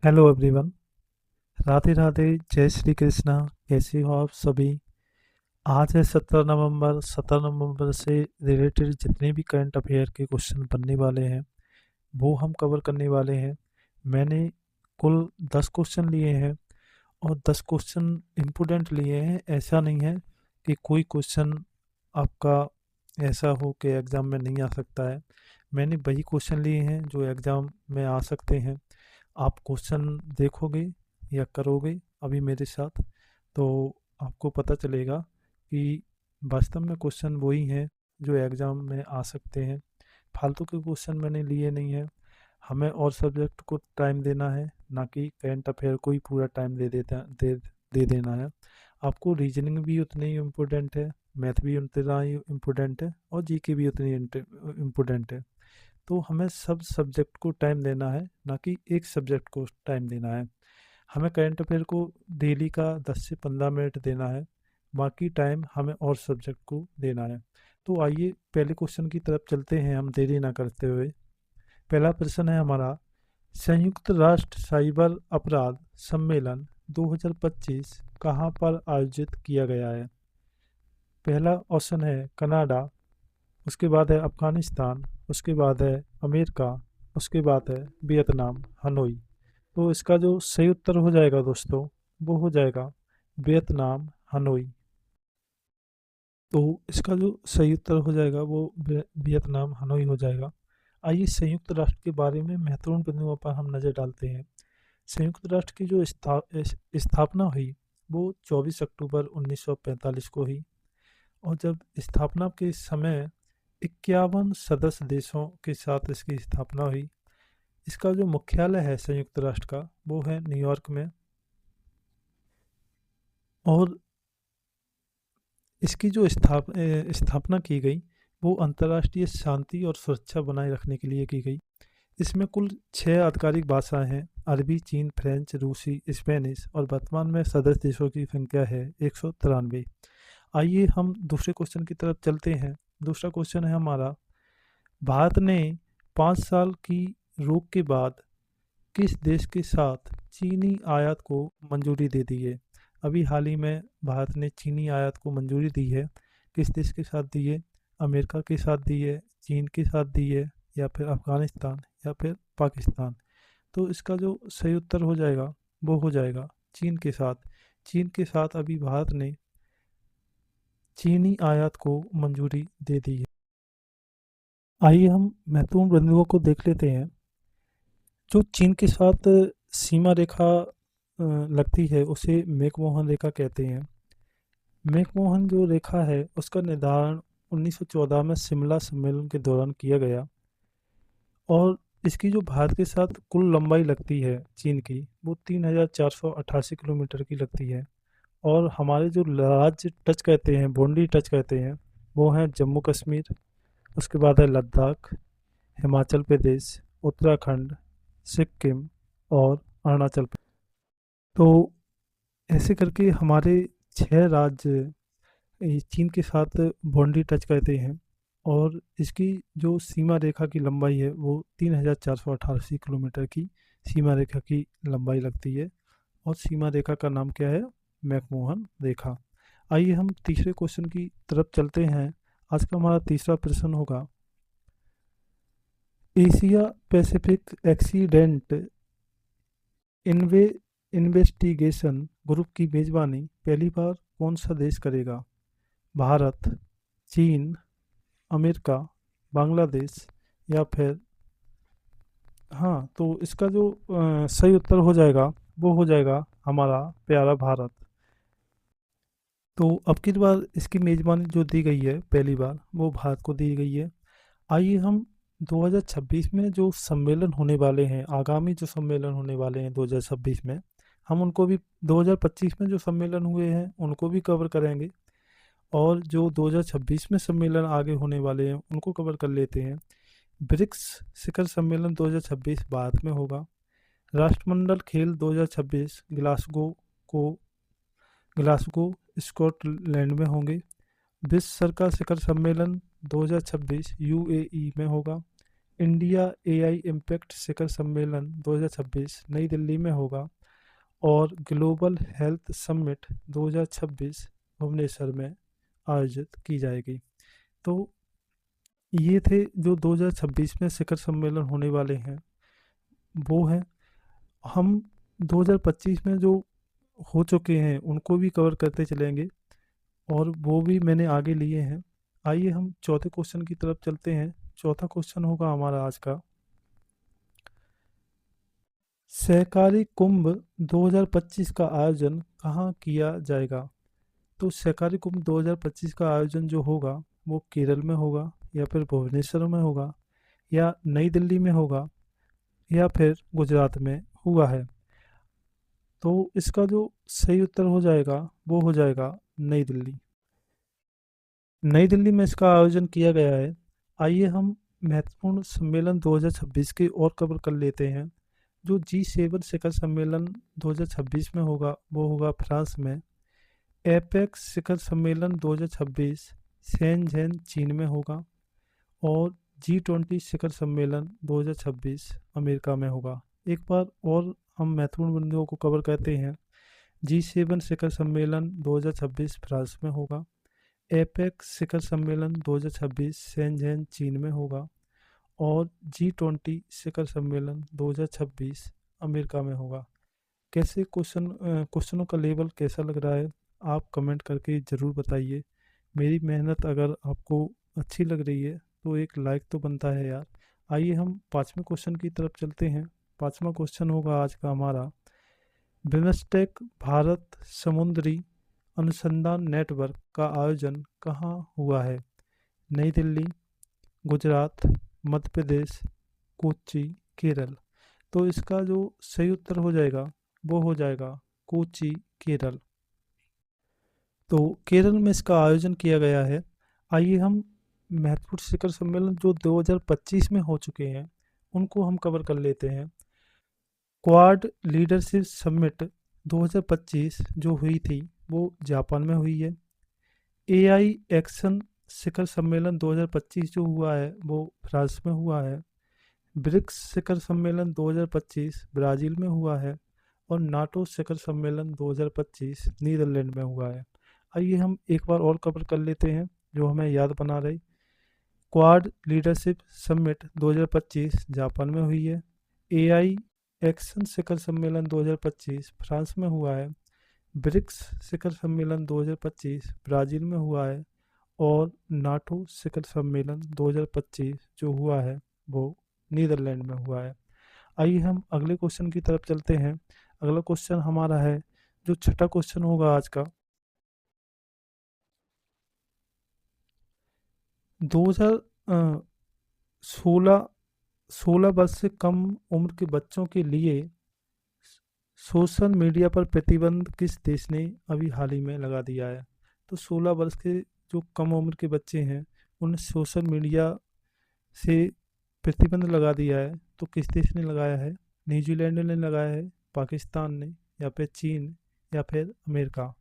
Hello everyone. Radhe Radhe. जय श्री कृष्णा। कैसे हो आप सभी? आज है 17 नवंबर। 17 नवंबर से रिलेटेड जितने भी करंट अफेयर के क्वेश्चन बनने वाले हैं वो हम कवर करने वाले हैं। मैंने कुल 10 क्वेश्चन लिए हैं और 10 क्वेश्चन इम्पोर्टेंट लिए हैं। ऐसा नहीं है कि कोई क्वेश्चन आपका ऐसा हो कि एग्ज़ाम में नहीं आ सकता है। मैंने वही क्वेश्चन लिए हैं जो एग्ज़ाम में आ सकते हैं। आप क्वेश्चन देखोगे या करोगे अभी मेरे साथ तो आपको पता चलेगा कि वास्तव में क्वेश्चन वही हैं जो एग्ज़ाम में आ सकते हैं। फालतू के क्वेश्चन मैंने लिए नहीं है। हमें और सब्जेक्ट को टाइम देना है, ना कि करंट अफेयर को ही पूरा टाइम दे देना है। आपको रीजनिंग भी उतनी ही इम्पोर्टेंट है, मैथ भी उतना ही इम्पोर्टेंट है और जीके भी उतनी इम्पोर्टेंट है। तो हमें सब सब्जेक्ट को टाइम देना है, ना कि एक सब्जेक्ट को टाइम देना है। हमें करंट अफेयर को डेली का 10 से 15 मिनट देना है, बाकी टाइम हमें और सब्जेक्ट को देना है। तो आइए पहले क्वेश्चन की तरफ चलते हैं हम देरी ना करते हुए। पहला प्रश्न है हमारा, संयुक्त राष्ट्र साइबर अपराध सम्मेलन 2025 कहाँ पर आयोजित किया गया है? पहला ऑप्शन है कनाडा, उसके बाद है अफगानिस्तान, उसके बाद है अमेरिका, उसके बाद है वियतनाम हनोई। तो इसका जो सही उत्तर हो जाएगा दोस्तों, वो हो जाएगा वियतनाम हनोई। तो इसका जो सही उत्तर हो जाएगा वो वियतनाम हनोई हो जाएगा। आइए संयुक्त राष्ट्र के बारे में महत्वपूर्ण बिंदुओं पर हम नज़र डालते हैं। संयुक्त राष्ट्र की जो स्थापना हुई वो 24 अक्टूबर 1945 को हुई। और जब स्थापना के समय 51 सदस्य देशों के साथ इसकी स्थापना हुई। इसका जो मुख्यालय है संयुक्त राष्ट्र का वो है न्यूयॉर्क में। और इसकी जो स्थापना की गई वो अंतर्राष्ट्रीय शांति और सुरक्षा बनाए रखने के लिए की गई। इसमें कुल 6 आधिकारिक भाषाएं हैं, अरबी, चीन, फ्रेंच, रूसी, स्पेनिश, और वर्तमान में सदस्य देशों की संख्या है 193। आइए हम दूसरे क्वेश्चन की तरफ चलते हैं। दूसरा क्वेश्चन है हमारा, भारत ने 5 साल की रोक के बाद किस देश के साथ चीनी आयात को मंजूरी दे दी है? अभी हाल ही में भारत ने चीनी आयात को मंजूरी दी है। किस देश के साथ दी है? अमेरिका के साथ दी है, चीन के साथ दी है, या फिर अफगानिस्तान, या फिर पाकिस्तान। तो इसका जो सही उत्तर हो जाएगा वो हो जाएगा चीन के साथ। चीन के साथ अभी भारत ने चीनी आयात को मंजूरी दे दी है। आइए हम महत्वपूर्ण बिंदुओं को देख लेते हैं। जो चीन के साथ सीमा रेखा लगती है उसे मैकमोहन रेखा कहते हैं। मैकमोहन जो रेखा है उसका निर्धारण 1914 में शिमला सम्मेलन के दौरान किया गया। और इसकी जो भारत के साथ कुल लंबाई लगती है चीन की वो 3488 किलोमीटर की लगती है। और हमारे जो राज्य टच कहते हैं, बाउंड्री टच कहते हैं, वो हैं जम्मू कश्मीर, उसके बाद है लद्दाख, हिमाचल प्रदेश, उत्तराखंड, सिक्किम और अरुणाचल प्रदेश। तो ऐसे करके हमारे 6 राज्य चीन के साथ बाउंड्री टच करते हैं। और इसकी जो सीमा रेखा की लंबाई है वो 3488 किलोमीटर की सीमा रेखा की लंबाई लगती है। और सीमा रेखा का नाम क्या है? मैकमोहन रेखा। आइए हम तीसरे क्वेश्चन की तरफ चलते हैं। आज का हमारा तीसरा प्रश्न होगा, एशिया पैसिफिक एक्सीडेंट इन्वे इन्वेस्टिगेशन ग्रुप की मेजबानी पहली बार कौन सा देश करेगा? भारत, चीन, अमेरिका, बांग्लादेश, या फिर, हाँ, तो इसका जो सही उत्तर हो जाएगा वो हो जाएगा हमारा प्यारा भारत। तो अब की बार इसकी मेजबानी जो दी गई है पहली बार वो भारत को दी गई है। आइए हम 2026 में जो सम्मेलन होने वाले हैं, आगामी जो सम्मेलन होने वाले हैं 2026 में, हम उनको भी 2025 में जो सम्मेलन हुए हैं उनको भी कवर करेंगे। और जो 2026 में सम्मेलन आगे होने वाले हैं उनको कवर कर लेते हैं। ब्रिक्स शिखर सम्मेलन 2026 भारत में होगा। राष्ट्रमंडल खेल 2026 को ग्लासगो स्कॉटलैंड में होंगे। विश्व सरकार शिखर सम्मेलन 2026 यूएई में होगा। इंडिया एआई इम्पैक्ट शिखर सम्मेलन 2026 नई दिल्ली में होगा और ग्लोबल हेल्थ समिट 2026 भुवनेश्वर में आयोजित की जाएगी। तो ये थे जो 2026 में शिखर सम्मेलन होने वाले हैं, वो हैं। हम 2025 में जो हो चुके हैं उनको भी कवर करते चलेंगे और वो भी मैंने आगे लिए हैं। आइए हम चौथे क्वेश्चन की तरफ चलते हैं। चौथा क्वेश्चन होगा हमारा आज का, सहकारी कुंभ 2025 का आयोजन कहाँ किया जाएगा? तो सहकारी कुंभ 2025 का आयोजन जो होगा वो केरल में होगा, या फिर भुवनेश्वर में होगा, या नई दिल्ली में होगा, या फिर गुजरात में हुआ है। तो इसका जो सही उत्तर हो जाएगा वो हो जाएगा नई दिल्ली। नई दिल्ली में इसका आयोजन किया गया है। आइए हम महत्वपूर्ण सम्मेलन 2026 के और कवर कर लेते हैं। जो G7 शिखर सम्मेलन 2026 में होगा वो होगा फ्रांस में। एपेक्स शिखर सम्मेलन 2026 शेनज़ेन चीन में होगा। और G20 शिखर सम्मेलन 2026 अमेरिका में होगा। एक बार और हम महत्वपूर्ण बिंदुओं को कवर करते हैं। G7 शिखर सम्मेलन 2026 फ्रांस में होगा। एपेक्स शिखर सम्मेलन 2026 शेनज़ेन चीन में होगा। और G20 शिखर सम्मेलन 2026 अमेरिका में होगा। कैसे क्वेश्चनों का लेवल कैसा लग रहा है, आप कमेंट करके ज़रूर बताइए। मेरी मेहनत अगर आपको अच्छी लग रही है तो एक लाइक तो बनता है यार। आइए हम पाँचवें क्वेश्चन की तरफ चलते हैं। पाँचवा क्वेश्चन होगा आज का हमारा, बिमस्टेक भारत समुद्री अनुसंधान नेटवर्क का आयोजन कहाँ हुआ है? नई दिल्ली, गुजरात, मध्य प्रदेश, कोच्चि, केरल। तो इसका जो सही उत्तर हो जाएगा वो हो जाएगा कोच्चि, केरल। तो केरल में इसका आयोजन किया गया है। आइए हम महत्वपूर्ण शिखर सम्मेलन जो 2025 में हो चुके हैं उनको हम कवर कर लेते हैं। क्वाड लीडरशिप समिट 2025 जो हुई थी वो जापान में हुई है। एआई एक्शन शिखर सम्मेलन 2025 जो हुआ है वो फ्रांस में हुआ है। ब्रिक्स शिखर सम्मेलन 2025 ब्राज़ील में हुआ है। और नाटो शिखर सम्मेलन 2025 नीदरलैंड में हुआ है। आइए हम एक बार और कवर कर लेते हैं जो हमें याद बना रही। क्वाड लीडरशिप समिट 2025 जापान में हुई है। एआई एक्शन शिखर सम्मेलन 2025 फ्रांस में हुआ है। ब्रिक्स शिखर सम्मेलन 2025 ब्राज़ील में हुआ है। और नाटो शिखर सम्मेलन 2025 जो हुआ है वो नीदरलैंड में हुआ है। आइए हम अगले क्वेश्चन की तरफ चलते हैं। अगला क्वेश्चन हमारा है, जो छठा क्वेश्चन होगा आज का, 2016 16 वर्ष से कम उम्र के बच्चों के लिए सोशल मीडिया पर प्रतिबंध किस देश ने अभी हाल ही में लगा दिया है? तो 16 वर्ष के जो कम उम्र के बच्चे हैं उन्हें सोशल मीडिया से प्रतिबंध लगा दिया है। तो किस देश ने लगाया है? न्यूजीलैंड ने लगाया है, पाकिस्तान ने, या फिर चीन, या फिर अमेरिका।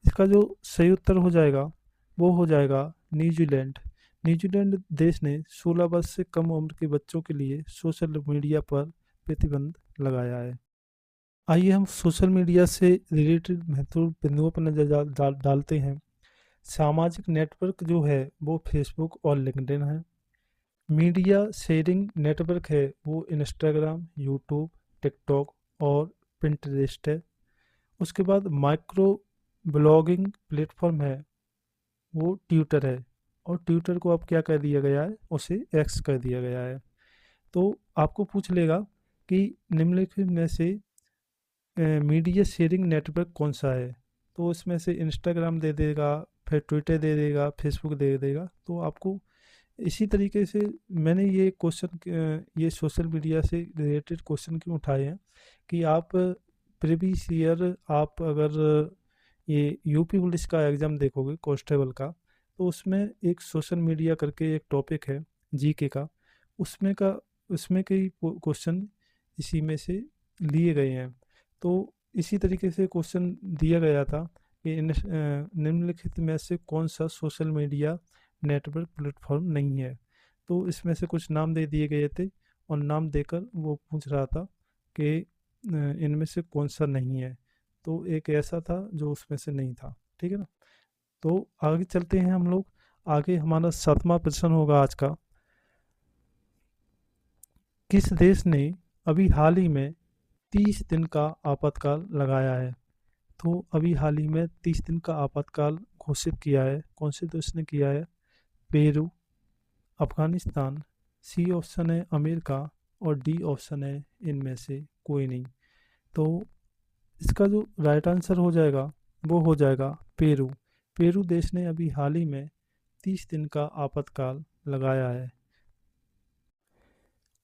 इसका जो सही उत्तर हो जाएगा वो हो जाएगा न्यूजीलैंड। न्यूजीलैंड देश ने 16 वर्ष से कम उम्र के बच्चों के लिए सोशल मीडिया पर प्रतिबंध लगाया है। आइए हम सोशल मीडिया से रिलेटेड महत्वपूर्ण बिंदुओं पर नजर डालते हैं। सामाजिक नेटवर्क जो है वो फेसबुक और लिंक्डइन है। मीडिया शेयरिंग नेटवर्क है वो इंस्टाग्राम, यूट्यूब, टिकटॉक और पिंटरेस्ट है। उसके बाद माइक्रो ब्लॉगिंग प्लेटफॉर्म है वो ट्विटर है। और ट्विटर को अब क्या कर दिया गया है? उसे एक्स कर दिया गया है। तो आपको पूछ लेगा कि निम्नलिखित में से मीडिया शेयरिंग नेटवर्क कौन सा है? तो इसमें से इंस्टाग्राम दे देगा, फिर ट्विटर दे देगा, फेसबुक दे देगा। तो आपको इसी तरीके से मैंने ये क्वेश्चन ये सोशल मीडिया से रिलेटेड क्वेश्चन क्यों उठाए हैं कि आप प्रीवियस ईयर आप अगर ये यूपी पुलिस का एग्ज़ाम देखोगे कांस्टेबल का, तो उसमें एक सोशल मीडिया करके एक टॉपिक है जीके का, उसमें कई क्वेश्चन इसी में से लिए गए हैं। तो इसी तरीके से क्वेश्चन दिया गया था कि निम्नलिखित में से कौन सा सोशल मीडिया नेटवर्क प्लेटफॉर्म नहीं है? तो इसमें से कुछ नाम दे दिए गए थे और नाम देकर वो पूछ रहा था कि इनमें से कौन सा नहीं है। तो एक ऐसा था जो उसमें से नहीं था। ठीक है ना। तो आगे चलते हैं हम लोग। आगे हमारा 7वां प्रश्न होगा आज का। किस देश ने अभी हाल ही में 30 दिन का आपातकाल लगाया है? तो अभी हाल ही में 30 दिन का आपातकाल घोषित किया है। कौन से देश ने किया है? पेरू, अफगानिस्तान, सी ऑप्शन है अमेरिका और डी ऑप्शन है इनमें से कोई नहीं। तो इसका जो राइट आंसर हो जाएगा वो हो जाएगा पेरू। पेरू देश ने अभी हाल ही में 30 दिन का आपातकाल लगाया है।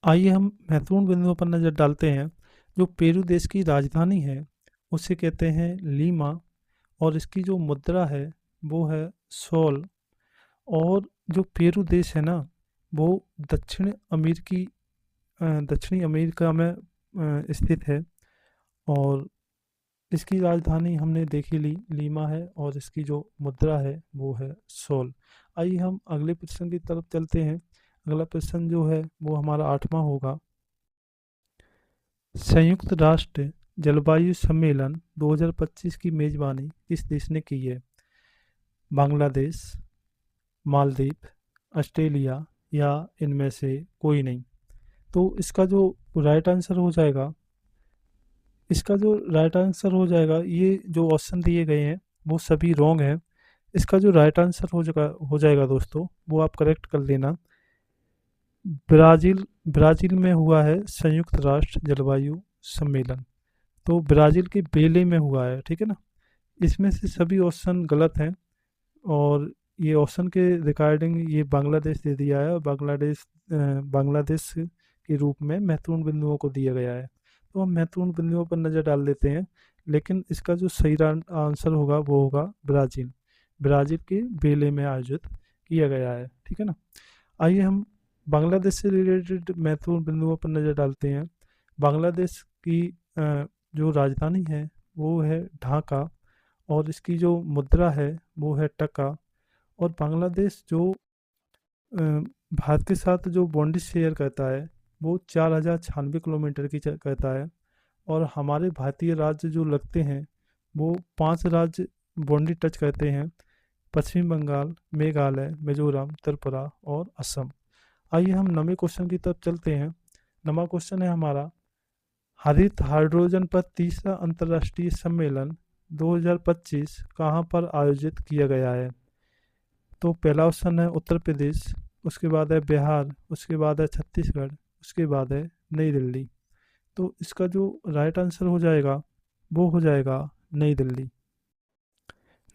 आइए हम महत्वपूर्ण बिंदुओं पर नज़र डालते हैं। जो पेरू देश की राजधानी है उसे कहते हैं लीमा और इसकी जो मुद्रा है वो है सोल। और जो पेरू देश है ना वो दक्षिणी अमेरिका में स्थित है। और इसकी राजधानी हमने देखी ली लीमा है और इसकी जो मुद्रा है वो है सोल। आइए हम अगले प्रश्न की तरफ चलते हैं। अगला प्रश्न जो है वो हमारा 8वां होगा। संयुक्त राष्ट्र जलवायु सम्मेलन 2025 की मेजबानी किस देश ने की है? बांग्लादेश, मालदीव, ऑस्ट्रेलिया या इनमें से कोई नहीं। तो इसका जो राइट आंसर हो जाएगा, ये जो ऑप्शन दिए गए हैं वो सभी रॉन्ग है। इसका जो राइट आंसर हो जाएगा दोस्तों, वो आप करेक्ट कर लेना। ब्राज़ील में हुआ है संयुक्त राष्ट्र जलवायु सम्मेलन। तो ब्राज़ील के बेले में हुआ है। ठीक है ना। इसमें से सभी ऑप्शन गलत हैं और ये ऑप्शन के रिगार्डिंग ये बांग्लादेश दे दिया है और बांग्लादेश के रूप में महत्वपूर्ण बिंदुओं को दिया गया है। तो हम महत्वपूर्ण बिंदुओं पर नज़र डाल देते हैं। लेकिन इसका जो सही आंसर होगा वो होगा ब्राज़ील। ब्राज़ील के बेले में आयोजित किया गया है। ठीक है ना। आइए हम बांग्लादेश से रिलेटेड महत्वपूर्ण बिंदुओं पर नज़र डालते हैं। बांग्लादेश की जो राजधानी है वो है ढाका और इसकी जो मुद्रा है वो है टका। और बांग्लादेश जो भारत के साथ जो बॉन्डी शेयर करता है वो 4096 किलोमीटर की करता है। और हमारे भारतीय राज्य जो लगते हैं वो 5 राज्य बॉन्डी टच करते हैं: पश्चिम बंगाल, मेघालय, मिजोरम, त्रिपुरा और असम। आइए हम नवे क्वेश्चन की तरफ चलते हैं। नवा क्वेश्चन है हमारा, हरित हाइड्रोजन पर तीसरा अंतर्राष्ट्रीय सम्मेलन 2025 कहाँ पर आयोजित किया गया है? तो पहला ऑप्शन है उत्तर प्रदेश, उसके बाद है बिहार, उसके बाद है छत्तीसगढ़, उसके बाद है नई दिल्ली। तो इसका जो राइट आंसर हो जाएगा वो हो जाएगा नई दिल्ली।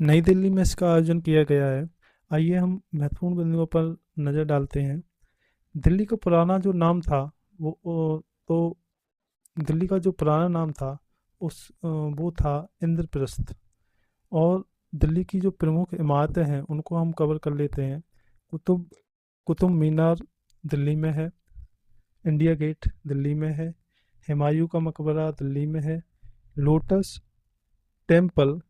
नई दिल्ली में इसका आयोजन किया गया है। आइए हम महत्वपूर्ण बिंदुओं पर नज़र डालते हैं। दिल्ली का पुराना जो नाम था तो दिल्ली का जो पुराना नाम था वो था इंद्रप्रस्थ। और दिल्ली की जो प्रमुख इमारतें हैं उनको हम कवर कर लेते हैं। कुतुब मीनार दिल्ली में है, इंडिया गेट दिल्ली में है, हुमायूं का मकबरा दिल्ली में है, लोटस टेम्पल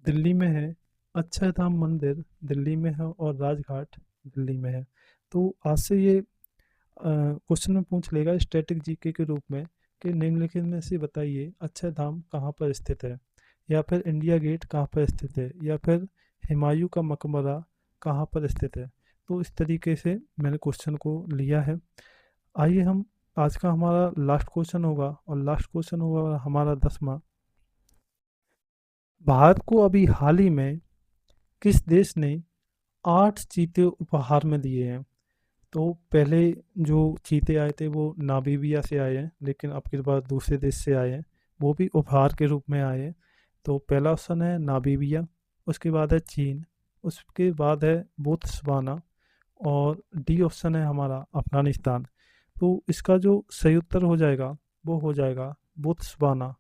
दिल्ली में है, अक्षरधाम मंदिर दिल्ली में है और राजघाट दिल्ली में है। तो आज से ये क्वेश्चन में पूछ लेगा स्टैटिक जीके के रूप में कि निम्नलिखित में से बताइए अक्षरधाम कहाँ पर स्थित है, या फिर इंडिया गेट कहाँ पर स्थित है, या फिर हुमायूं का मकबरा कहाँ पर स्थित है। तो इस तरीके से मैंने क्वेश्चन को लिया है। आइए हम आज का हमारा लास्ट क्वेश्चन होगा और लास्ट क्वेश्चन होगा हमारा 10वां। भारत को अभी हाल ही में किस देश ने 8 चीते उपहार में दिए हैं? तो पहले जो चीते आए थे वो नामीबिया से आए हैं, लेकिन अब की बार दूसरे देश से आए हैं, वो भी उपहार के रूप में आए हैं। तो पहला ऑप्शन है नामीबिया, उसके बाद है चीन, उसके बाद है बोत्सवाना और डी ऑप्शन है हमारा अफगानिस्तान। तो इसका जो सही उत्तर हो जाएगा वो हो जाएगा बोत्सवाना।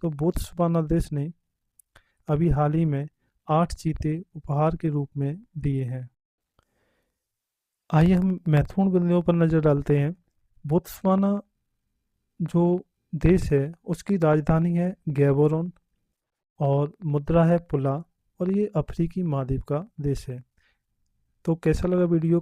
तो बोत्सवाना देश ने अभी हाल ही में 8 चीते उपहार के रूप में दिए हैं। आइए हम महत्वपूर्ण बिंदुओं पर नज़र डालते हैं। बोत्सवाना जो देश है उसकी राजधानी है गैबोरोन और मुद्रा है पुला और ये अफ्रीकी महाद्वीप का देश है। तो कैसा लगा वीडियो?